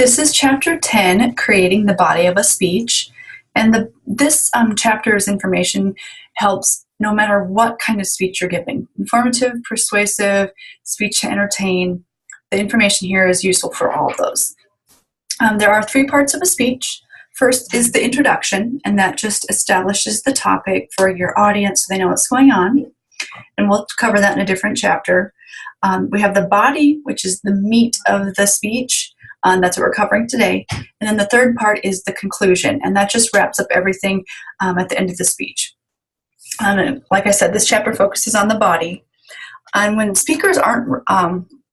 This is Chapter 10, Creating the Body of a Speech. And this chapter's information helps no matter what kind of speech you're giving. Informative, persuasive, speech to entertain. The information here is useful for all of those. There are three parts of a speech. First is the introduction, and that just establishes the topic for your audience so they know what's going on. And we'll cover that in a different chapter. We have the body, which is the meat of the speech. That's what we're covering today. And then the third part is the conclusion, and that just wraps up everything at the end of the speech. Like I said, this chapter focuses on the body. And when speakers aren't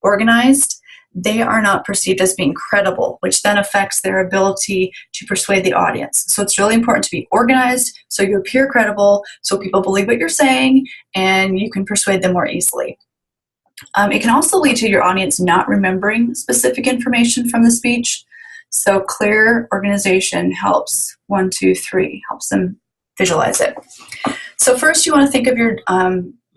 organized, they are not perceived as being credible, which then affects their ability to persuade the audience. So it's really important to be organized so you appear credible, so people believe what you're saying, and you can persuade them more easily. It can also lead to your audience not remembering specific information from the speech. So clear organization helps. 1, 2, 3 helps them visualize it. So first you want to think of your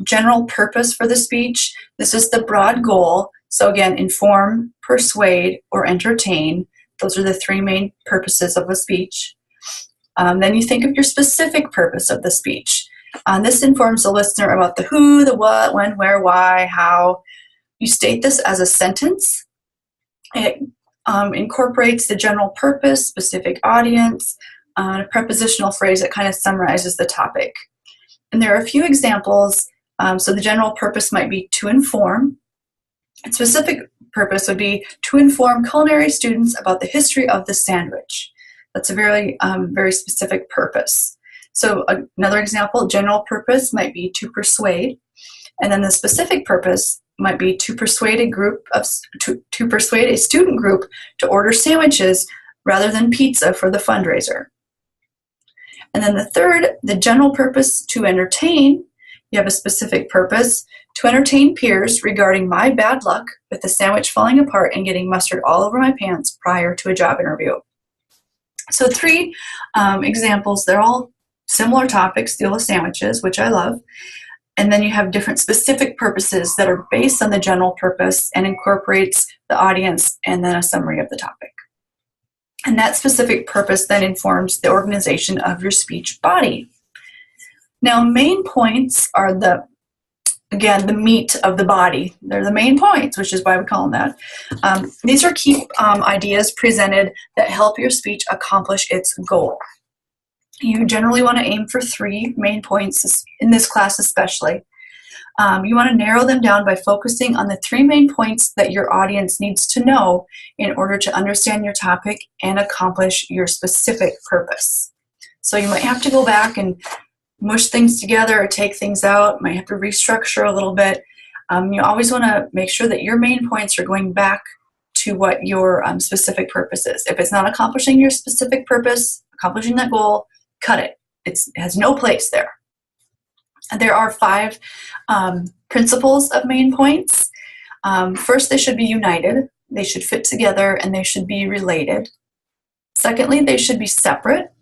general purpose for the speech. This is the broad goal. So again, inform, persuade, or entertain. Those are the three main purposes of a speech. Then you think of your specific purpose of the speech. This informs the listener about the who, the what, when, where, why, how. You state this as a sentence. It incorporates the general purpose, specific audience, a prepositional phrase that kind of summarizes the topic. And there are a few examples. So the general purpose might be to inform. A specific purpose would be to inform culinary students about the history of the sandwich. That's a very, very specific purpose. So another example, general purpose might be to persuade, and then the specific purpose might be to persuade to persuade a student group to order sandwiches rather than pizza for the fundraiser. And then the third, the general purpose, to entertain. You have a specific purpose to entertain peers regarding my bad luck with the sandwich falling apart and getting mustard all over my pants prior to a job interview. So three examples, they're all similar topics, deal with sandwiches, which I love. And then you have different specific purposes that are based on the general purpose and incorporates the audience and then a summary of the topic. And that specific purpose then informs the organization of your speech body. Now, main points are the meat of the body. They're the main points, which is why we call them that. These are key ideas presented that help your speech accomplish its goal. You generally want to aim for 3 main points in this class especially. You want to narrow them down by focusing on the 3 main points that your audience needs to know in order to understand your topic and accomplish your specific purpose. So you might have to go back and mush things together or take things out, might have to restructure a little bit. You always want to make sure that your main points are going back to what your specific purpose is. If it's not accomplishing your specific purpose, accomplishing that goal, cut it. It has no place there. And there are 5 principles of main points. First, they should be united. They should fit together and they should be related. Secondly, they should be separate.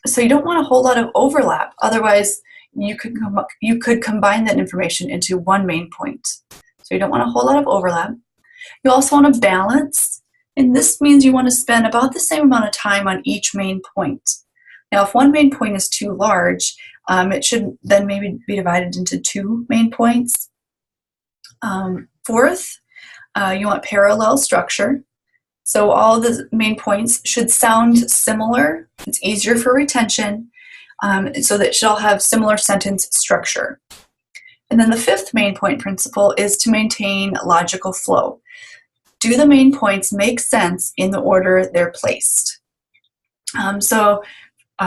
So you don't want a whole lot of overlap. Otherwise, you could combine that information into one main point. So you don't want a whole lot of overlap. You also want to balance. And this means you want to spend about the same amount of time on each main point. Now, if one main point is too large, it should then maybe be divided into 2 main points. Fourth, you want parallel structure. So all the main points should sound similar. It's easier for retention, so that it should all have similar sentence structure. And then the 5th main point principle is to maintain logical flow. Do the main points make sense in the order they're placed?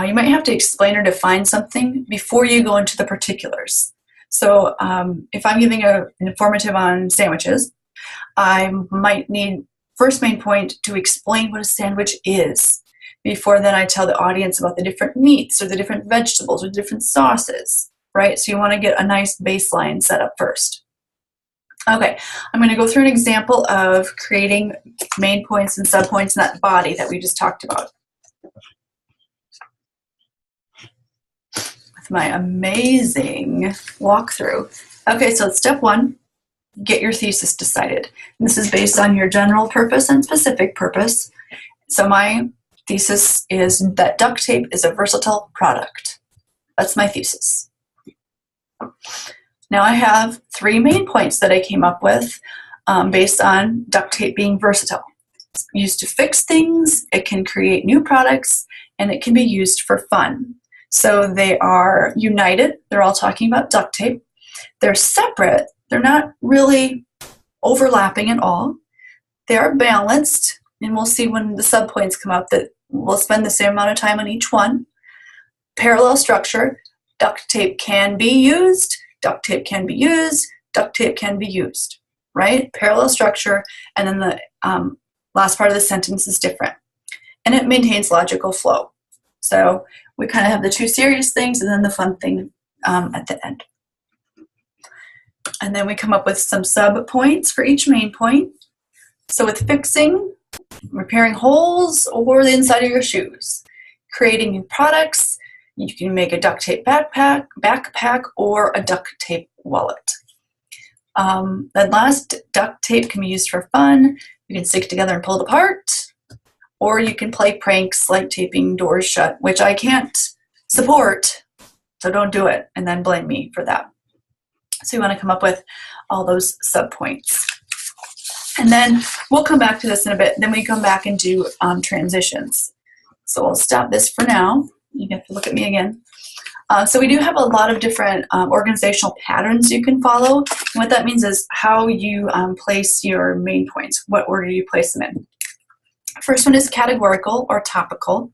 You might have to explain or define something before you go into the particulars. So if I'm giving an informative on sandwiches, I might need first main point to explain what a sandwich is before then I tell the audience about the different meats or the different vegetables or different sauces, right? So you want to get a nice baseline set up first. Okay, I'm going to go through an example of creating main points and subpoints in that body that we just talked about. With my amazing walkthrough. Okay, so step 1. Get your thesis decided. This is based on your general purpose and specific purpose. So my thesis is that duct tape is a versatile product. That's my thesis. Now I have 3 main points that I came up with based on duct tape being versatile. It's used to fix things, it can create new products, and it can be used for fun. So they are united, they're all talking about duct tape. They're separate, they're not really overlapping at all. They are balanced, and we'll see when the subpoints come up that we'll spend the same amount of time on each one. Parallel structure, duct tape can be used, duct tape can be used, duct tape can be used, right? Parallel structure, and then the last part of the sentence is different. And it maintains logical flow. So we kind of have the 2 serious things and then the fun thing at the end. And then we come up with some sub-points for each main point. So with fixing, repairing holes or the inside of your shoes, creating new products, you can make a duct tape backpack, or a duct tape wallet. Then last, duct tape can be used for fun. You can stick it together and pull it apart, or you can play pranks like taping doors shut, which I can't support, so don't do it and then blame me for that. So you want to come up with all those subpoints. And then we'll come back to this in a bit. Then we come back and do transitions. So we'll stop this for now. You have to look at me again. So we do have a lot of different organizational patterns you can follow. And what that means is how you place your main points, what order you place them in. First one is categorical or topical.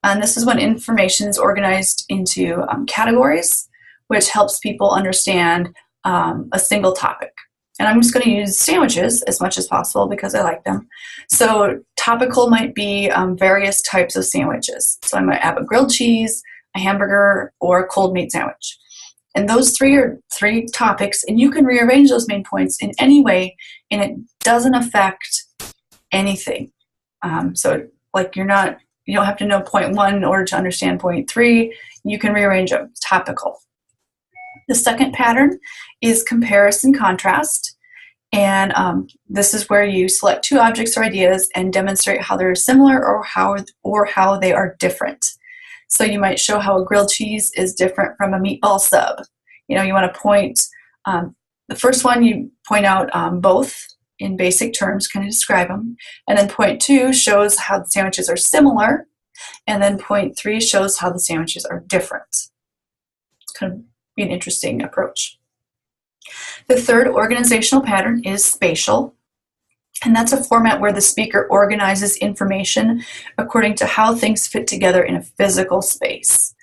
And this is when information is organized into categories, which helps people understand a single topic. And I'm just going to use sandwiches as much as possible because I like them. So topical might be various types of sandwiches. So I might have a grilled cheese, a hamburger, or a cold meat sandwich. And those 3 are 3 topics, and you can rearrange those main points in any way, and it doesn't affect anything. So like you don't have to know point 1 in order to understand point 3. You can rearrange them. It's topical. The second pattern is comparison contrast. And this is where you select 2 objects or ideas and demonstrate how they're similar or how they are different. So you might show how a grilled cheese is different from a meatball sub. You know, you want to point, the first one you point out both in basic terms, kind of describe them. And then point 2 shows how the sandwiches are similar. And then point 3 shows how the sandwiches are different. It's kind of be an interesting approach. The third organizational pattern is spatial, and that's a format where the speaker organizes information according to how things fit together in a physical space.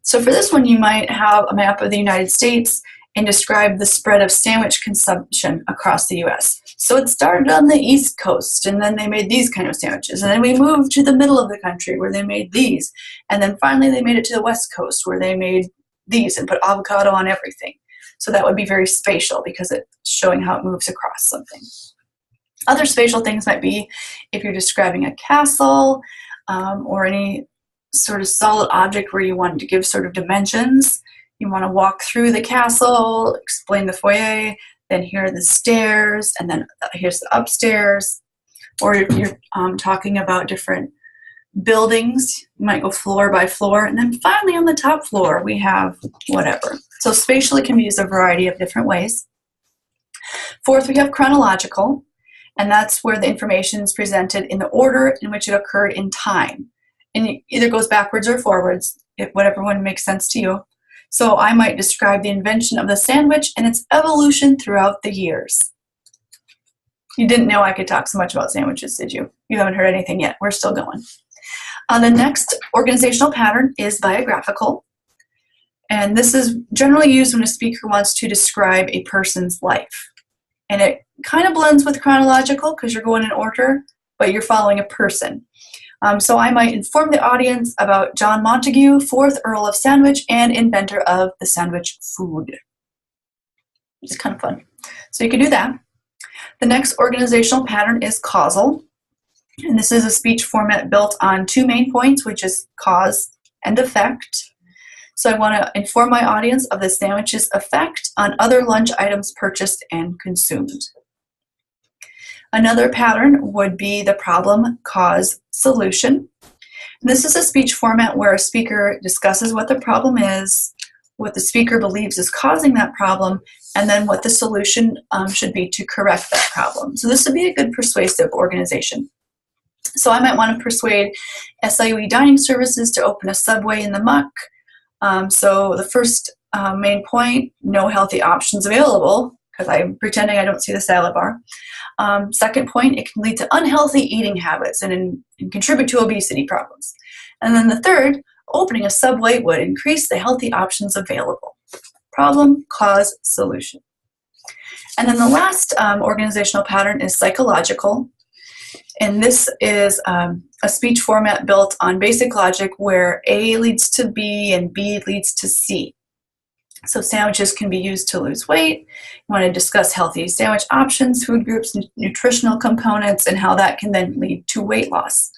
So for this one, you might have a map of the United States and describe the spread of sandwich consumption across the US. So it started on the East Coast, and then they made these kind of sandwiches, and then we moved to the middle of the country where they made these, and then finally they made it to the West Coast where they made these and put avocado on everything. So that would be very spatial because it's showing how it moves across something. Other spatial things might be if you're describing a castle or any sort of solid object where you want to give sort of dimensions. You want to walk through the castle, explain the foyer, then here are the stairs, and then here's the upstairs. Or if you're talking about different buildings, you might go floor by floor, and then finally on the top floor we have whatever. So spatially can be used a variety of different ways. Fourth, we have chronological, and that's where the information is presented in the order in which it occurred in time. And it either goes backwards or forwards, whatever one makes sense to you. So I might describe the invention of the sandwich and its evolution throughout the years. You didn't know I could talk so much about sandwiches, did you? You haven't heard anything yet. We're still going. The next organizational pattern is biographical. And this is generally used when a speaker wants to describe a person's life. And it kind of blends with chronological because you're going in order, but you're following a person. So I might inform the audience about John Montagu, 4th Earl of Sandwich and inventor of the sandwich food. It's kind of fun. So you can do that. The next organizational pattern is causal. And this is a speech format built on 2 main points, which is cause and effect. So I want to inform my audience of the sandwich's effect on other lunch items purchased and consumed. Another pattern would be the problem, cause, solution. This is a speech format where a speaker discusses what the problem is, what the speaker believes is causing that problem, and then what the solution should be to correct that problem. So this would be a good persuasive organization. So I might want to persuade SIUE Dining Services to open a Subway in the muck. So the first main point, no healthy options available, because I'm pretending I don't see the salad bar. Second point, it can lead to unhealthy eating habits and contribute to obesity problems. And then the third, opening a Subway would increase the healthy options available. Problem, cause, solution. And then the last organizational pattern is psychological. And this is a speech format built on basic logic where A leads to B and B leads to C. So sandwiches can be used to lose weight. You want to discuss healthy sandwich options, food groups, nutritional components, and how that can then lead to weight loss.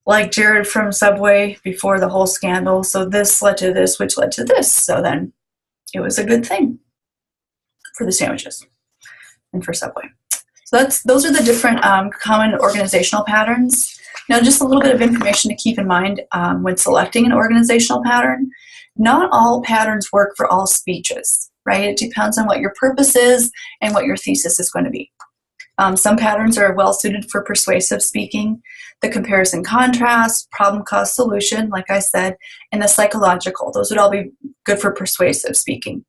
Like Jared from Subway before the whole scandal, so this led to this, which led to this. So then it was a good thing for the sandwiches and for Subway. So those are the different common organizational patterns. Now, just a little bit of information to keep in mind when selecting an organizational pattern. Not all patterns work for all speeches, right? It depends on what your purpose is and what your thesis is going to be. Some patterns are well suited for persuasive speaking. The comparison contrast, problem cause solution, like I said, and the psychological. Those would all be good for persuasive speaking.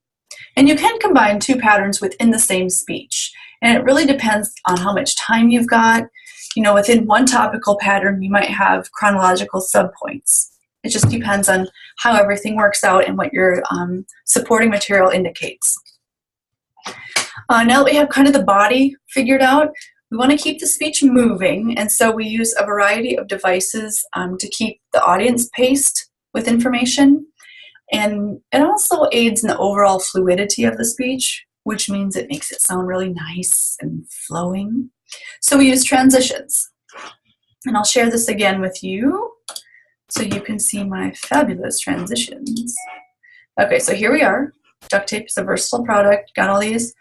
And you can combine two patterns within the same speech. And it really depends on how much time you've got. You know, within one topical pattern, you might have chronological subpoints. It just depends on how everything works out and what your supporting material indicates. Now that we have kind of the body figured out, we want to keep the speech moving, and so we use a variety of devices to keep the audience paced with information. And it also aids in the overall fluidity of the speech, which means it makes it sound really nice and flowing. So we use transitions. And I'll share this again with you so you can see my fabulous transitions. Okay, so here we are. Duct tape is a versatile product. Got all these.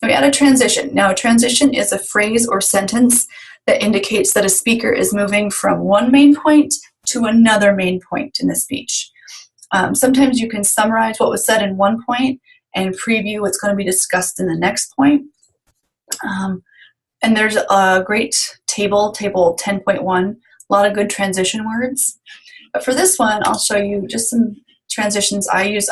And we add a transition. Now, a transition is a phrase or sentence that indicates that a speaker is moving from one main point to another main point in the speech. Sometimes you can summarize what was said in one point and preview what's going to be discussed in the next point. And there's a great table 10.1, a lot of good transition words. But for this one, I'll show you just some transitions I use.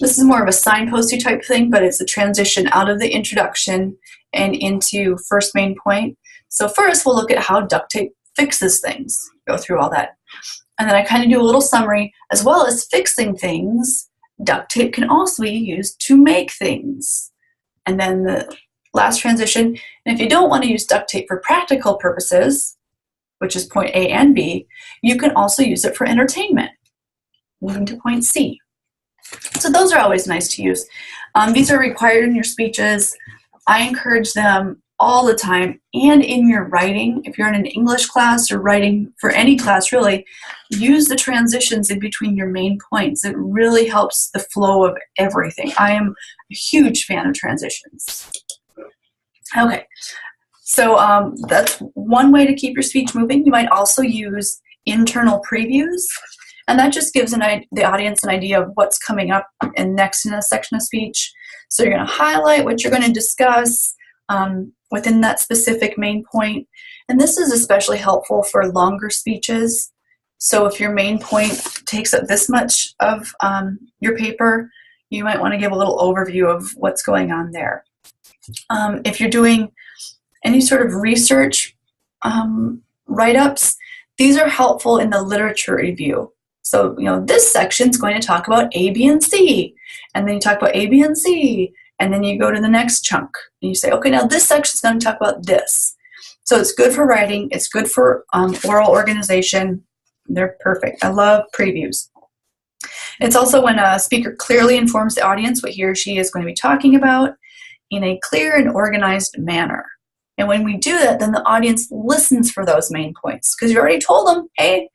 This is more of a signposty type thing, but it's a transition out of the introduction and into first main point. So first, we'll look at how duct tape fixes things, go through all that. And then I kind of do a little summary. As well as fixing things, duct tape can also be used to make things. And then the last transition, and if you don't want to use duct tape for practical purposes, which is point A and B, you can also use it for entertainment. Moving to point C. So those are always nice to use. These are required in your speeches. I encourage them all the time, and in your writing. If you're in an English class or writing for any class really, use the transitions in between your main points. It really helps the flow of everything. I am a huge fan of transitions. Okay, so that's one way to keep your speech moving. You might also use internal previews, and that just gives the audience an idea of what's coming up and next in a section of speech. So you're going to highlight what you're going to discuss within that specific main point. And this is especially helpful for longer speeches. So if your main point takes up this much of your paper, you might want to give a little overview of what's going on there. If you're doing any sort of research write-ups, these are helpful in the literature review. So, you know, this section is going to talk about A, B, and C. And then you talk about A, B, and C. And then you go to the next chunk. And you say, okay, now this section is going to talk about this. So it's good for writing. It's good for oral organization. They're perfect. I love previews. It's also when a speaker clearly informs the audience what he or she is going to be talking about in a clear and organized manner. And when we do that, then the audience listens for those main points because you already told them, hey,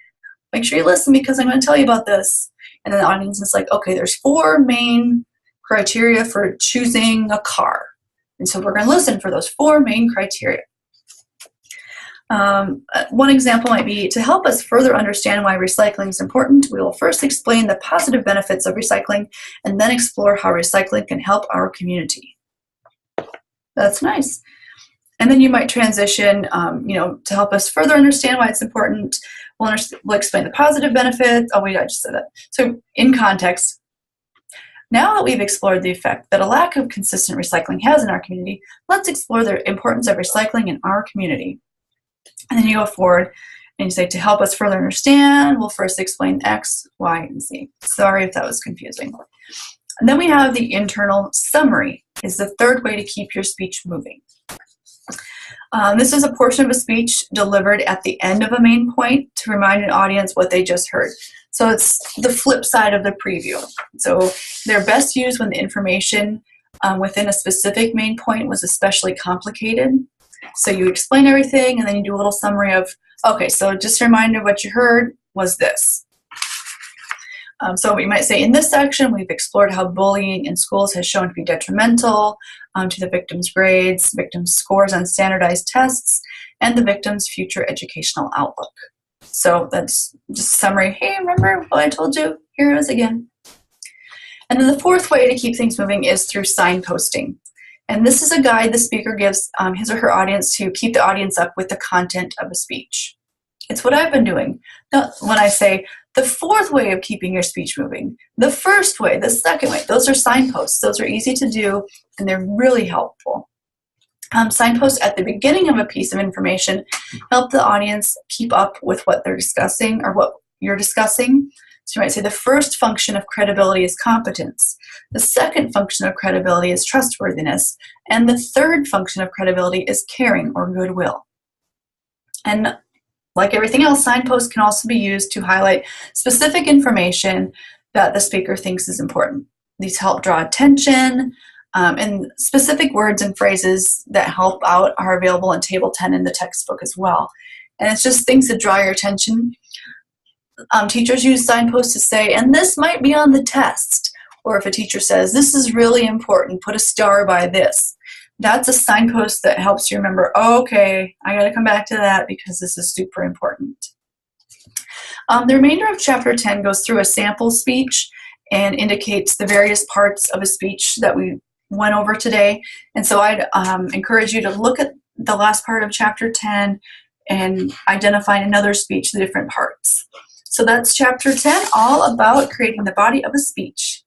make sure you listen because I'm going to tell you about this. And then the audience is like, okay, there's 4 main criteria for choosing a car. And so we're going to listen for those 4 main criteria. One example might be, to help us further understand why recycling is important, we will first explain the positive benefits of recycling and then explore how recycling can help our community. That's nice. And then you might transition, to help us further understand why it's important. We'll explain the positive benefits. Oh, wait, I just said that. So in context, now that we've explored the effect that a lack of consistent recycling has in our community, let's explore the importance of recycling in our community. And then you go forward and you say, to help us further understand, we'll first explain X, Y, and Z. Sorry if that was confusing. And then we have the internal summary, is the third way to keep your speech moving. This is a portion of a speech delivered at the end of a main point to remind an audience what they just heard. So it's the flip side of the preview. So they're best used when the information within a specific main point was especially complicated. So you explain everything and then you do a little summary of, okay, so just a reminder, what you heard was this. So we might say, in this section, we've explored how bullying in schools has shown to be detrimental to the victim's grades, victim's scores on standardized tests, and the victim's future educational outlook. So that's just a summary. Hey, remember what I told you? Here it is again. And then the fourth way to keep things moving is through signposting. And this is a guide the speaker gives his or her audience to keep the audience up with the content of a speech. It's what I've been doing. Now, when I say the fourth way of keeping your speech moving, the first way, the second way, those are signposts. Those are easy to do, and they're really helpful. Signposts at the beginning of a piece of information help the audience keep up with what they're discussing or what you're discussing. So you might say the first function of credibility is competence. The second function of credibility is trustworthiness. And the third function of credibility is caring or goodwill. And like everything else, signposts can also be used to highlight specific information that the speaker thinks is important. These help draw attention, and specific words and phrases that help out are available in Table 10 in the textbook as well. And it's just things that draw your attention. Teachers use signposts to say, and this might be on the test. Or if a teacher says, this is really important, put a star by this. That's a signpost that helps you remember, oh, okay, I got to come back to that because this is super important. The remainder of Chapter 10 goes through a sample speech and indicates the various parts of a speech that we went over today. And so I'd encourage you to look at the last part of Chapter 10 and identify in another speech the different parts. So that's Chapter 10, all about creating the body of a speech.